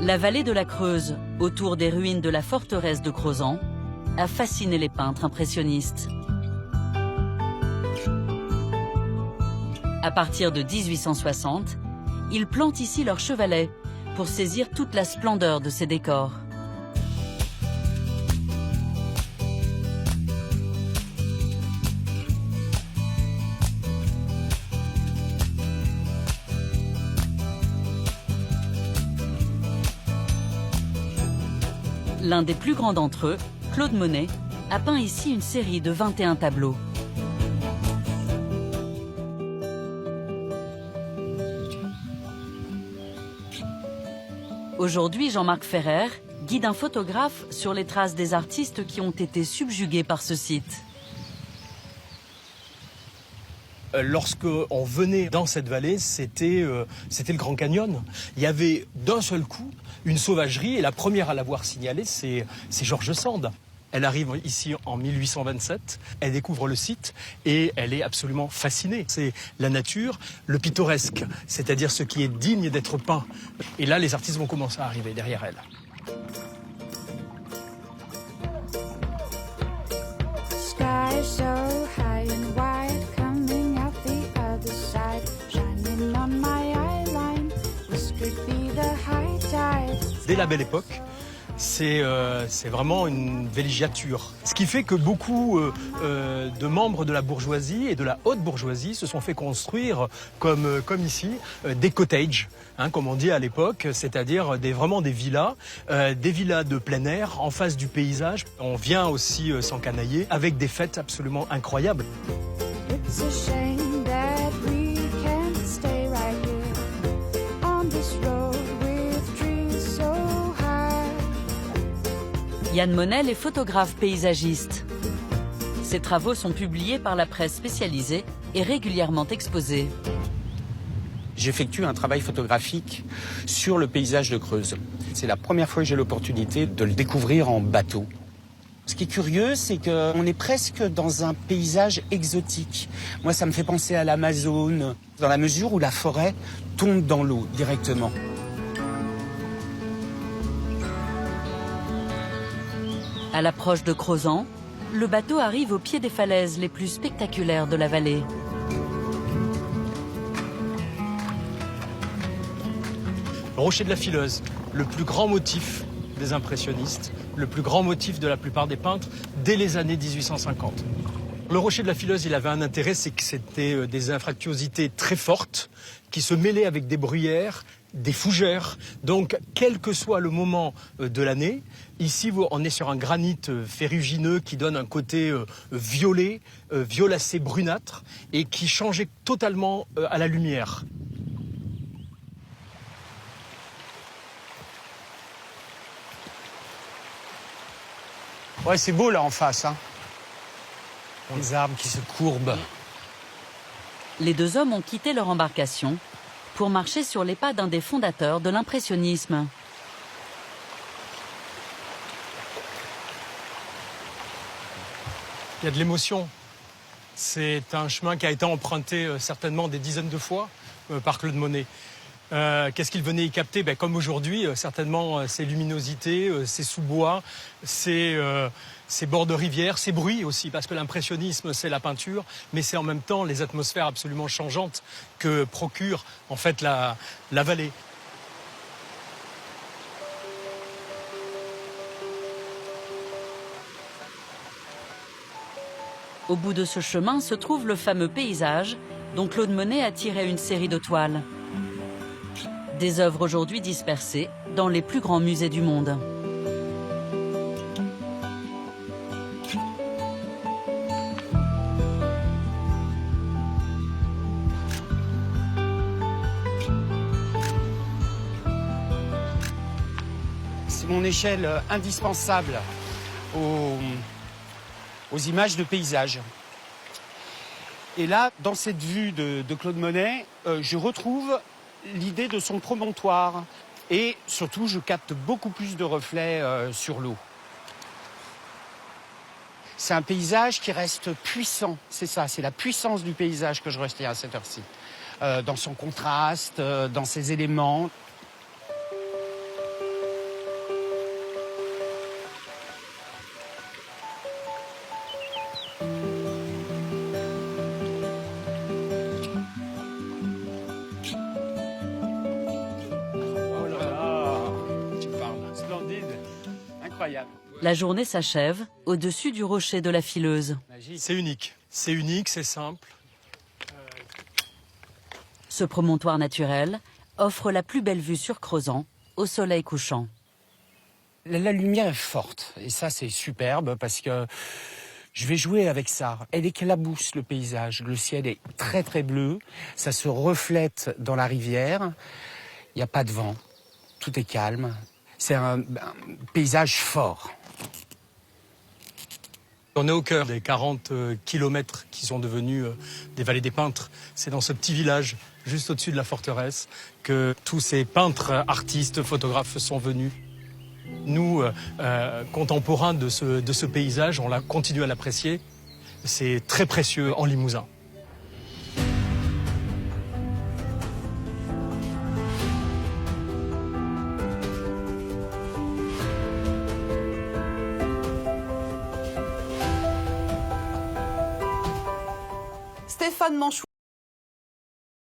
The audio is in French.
La vallée de la Creuse, autour des ruines de la forteresse de Crozant, a fasciné les peintres impressionnistes. À partir de 1860, ils plantent ici leurs chevalets pour saisir toute la splendeur de ces décors. L'un des plus grands d'entre eux, Claude Monet, a peint ici une série de 21 tableaux. Aujourd'hui, Jean-Marc Ferrer guide un photographe sur les traces des artistes qui ont été subjugués par ce site. Lorsqu'on venait dans cette vallée, c'était le Grand Canyon. Il y avait d'un seul coup une sauvagerie, et la première à l'avoir signalée, c'est George Sand. Elle arrive ici en 1827, elle découvre le site et elle est absolument fascinée. C'est la nature, le pittoresque, c'est-à-dire ce qui est digne d'être peint. Et là, les artistes vont commencer à arriver derrière elle. Sky so high and wide, coming out the other side, shining on my eyeline. This could be the high tide. Dès la Belle Époque, c'est vraiment une villégiature. Ce qui fait que beaucoup de membres de la bourgeoisie et de la haute bourgeoisie se sont fait construire, comme ici, des cottages, hein, comme on dit à l'époque, c'est-à-dire vraiment des villas de plein air, en face du paysage. On vient aussi s'encanailler avec des fêtes absolument incroyables. It's a shame that we can't stay right here on this road with trees so high. Yann Monel est photographe paysagiste. Ses travaux sont publiés par la presse spécialisée et régulièrement exposés. J'effectue un travail photographique sur le paysage de Creuse. C'est la première fois que j'ai l'opportunité de le découvrir en bateau. Ce qui est curieux, c'est qu'on est presque dans un paysage exotique. Moi, ça me fait penser à l'Amazone, dans la mesure où la forêt tombe dans l'eau directement. À l'approche de Crozant, le bateau arrive au pied des falaises les plus spectaculaires de la vallée. Le rocher de la Fileuse, le plus grand motif des impressionnistes, le plus grand motif de la plupart des peintres dès les années 1850. Le rocher de la Fileuse, il avait un intérêt, c'est que c'était des anfractuosités très fortes qui se mêlaient avec des bruyères, des fougères. Donc, quel que soit le moment de l'année, ici, on est sur un granit ferrugineux qui donne un côté violet, violacé, brunâtre, et qui changeait totalement à la lumière. Ouais, c'est beau là en face, hein. Les arbres qui se courbent. Les deux hommes ont quitté leur embarcation pour marcher sur les pas d'un des fondateurs de l'impressionnisme. Il y a de l'émotion. C'est un chemin qui a été emprunté certainement des dizaines de fois par Claude Monet. Qu'est-ce qu'il venait y capter? Comme aujourd'hui, certainement ces luminosités, ces sous-bois, ces bords de rivière, ces bruits aussi, parce que l'impressionnisme, c'est la peinture, mais c'est en même temps les atmosphères absolument changeantes que procure en fait la vallée. Au bout de ce chemin se trouve le fameux paysage dont Claude Monet a tiré une série de toiles. Des œuvres aujourd'hui dispersées dans les plus grands musées du monde. C'est mon échelle indispensable aux images de paysage. Et là, dans cette vue de Claude Monet, je retrouve l'idée de son promontoire. Et surtout, je capte beaucoup plus de reflets sur l'eau. C'est un paysage qui reste puissant, c'est ça, c'est la puissance du paysage que je retiens à cette heure-ci. Dans son contraste, dans ses éléments. incroyable. La journée s'achève au-dessus du rocher de la Fileuse. C'est unique, c'est simple. Ce promontoire naturel offre la plus belle vue sur Crozant au soleil couchant. La lumière est forte et ça c'est superbe parce que je vais jouer avec ça. Elle éclabousse le paysage. Le ciel est très très bleu. Ça se reflète dans la rivière. Il n'y a pas de vent. Tout est calme. C'est un paysage fort. On est au cœur des 40 kilomètres qui sont devenus des vallées des peintres. C'est dans ce petit village, juste au-dessus de la forteresse, que tous ces peintres, artistes, photographes sont venus. Nous, contemporains de ce paysage, on continue à l'apprécier. C'est très précieux en Limousin. Stéphane Manchou.